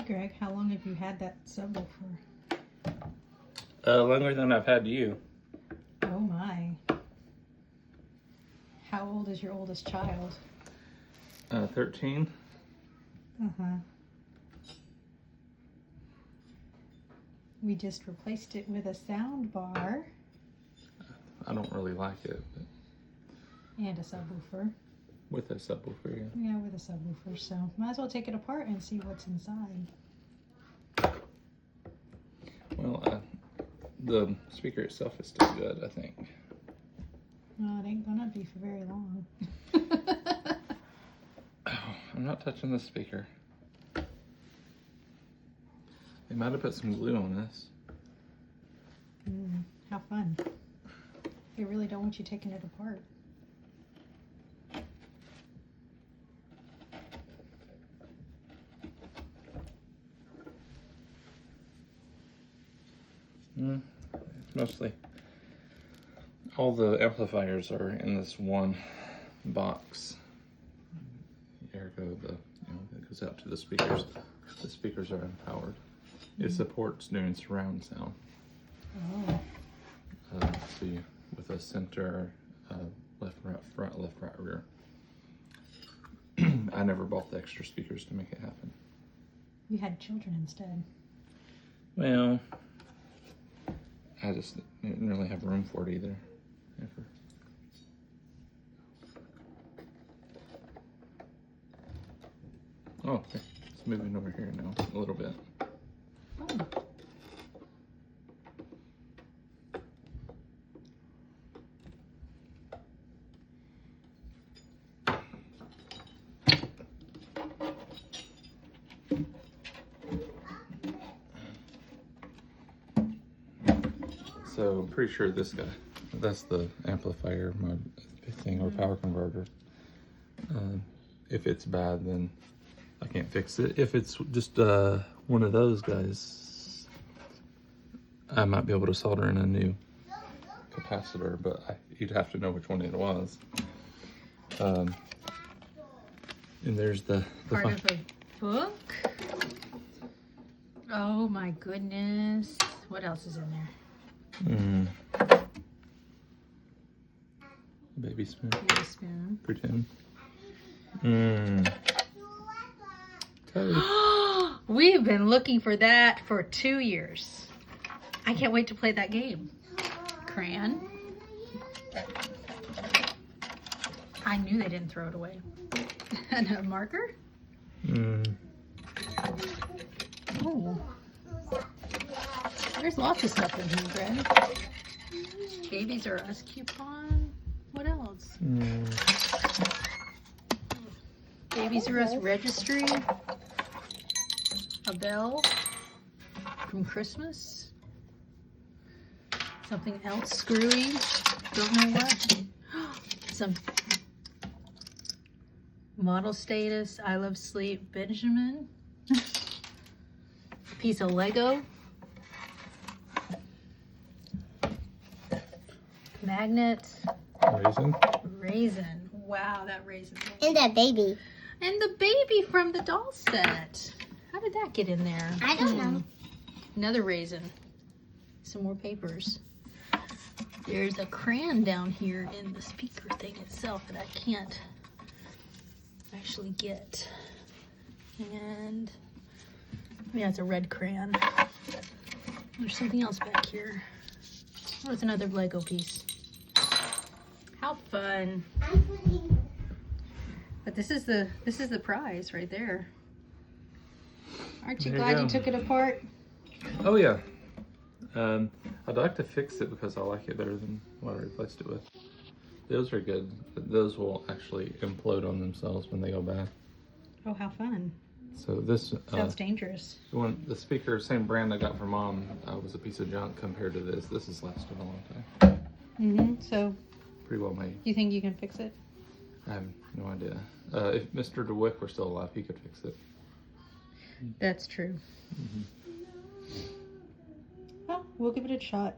Greg, how long have you had that subwoofer? Longer than I've had you. Oh my. How old is your oldest child? 13. Uh-huh. We just replaced it with a sound bar. I don't really like it, but And a subwoofer. with a subwoofer, yeah. Yeah, with a subwoofer, so might as well take it apart and see what's inside. Well, the speaker itself is still good, I think. Well, it ain't gonna be for very long. Oh, I'm not touching the speaker. They might have put some glue on this. How fun. They really don't want you taking it apart. It's mostly all the amplifiers are in this one box. Ergo, that goes out to the speakers. The speakers are unpowered. It supports doing surround sound. Oh. So you, with a center, left, right, front, left, right, rear. I never bought the extra speakers to make it happen. You had children instead. Well, I just didn't really have room for it either. Ever. Oh, okay. It's moving over here now a little bit. Oh. So I'm pretty sure this guy, that's the amplifier mod thing or power converter. If it's bad, then I can't fix it. If it's just one of those guys, I might be able to solder in a new capacitor, but you'd have to know which one it was. And there's the Part of a book? Oh my goodness. What else is in there? Baby spoon. Baby spoon. Pretend. Toad. We've been looking for that for 2 years. I can't wait to play that game. Crayon. I knew they didn't throw it away. And a marker? Oh. There's lots of stuff in here, Greg. Babies R Us coupon. What else? Babies R Us registry. A bell from Christmas. Something else screwy. Don't know what. Some model status. I love sleep. Benjamin. A piece of Lego. Magnet. Raisin. Raisin. Wow, that raisin. And that baby. And the baby from the doll set. How did that get in there? I don't know. Another raisin. Some more papers. There's a crayon down here in the speaker thing itself that I can't actually get. And yeah, it's a red crayon. There's something else back here. Oh, it's another Lego piece. How fun. But this is the prize right there. Aren't you There you glad go. you took it apart? Oh yeah. I'd like to fix it because I like it better than what I replaced it with. Those are good. Those will actually implode on themselves when they go bad. Oh, how fun. So this Sounds dangerous. the speaker, same brand I got from Mom, was a piece of junk compared to this. This has lasted a long time. So, Pretty well made. you think you can fix it? I have no idea. If Mr. DeWick were still alive, he could fix it. That's true. Well, we'll give it a shot.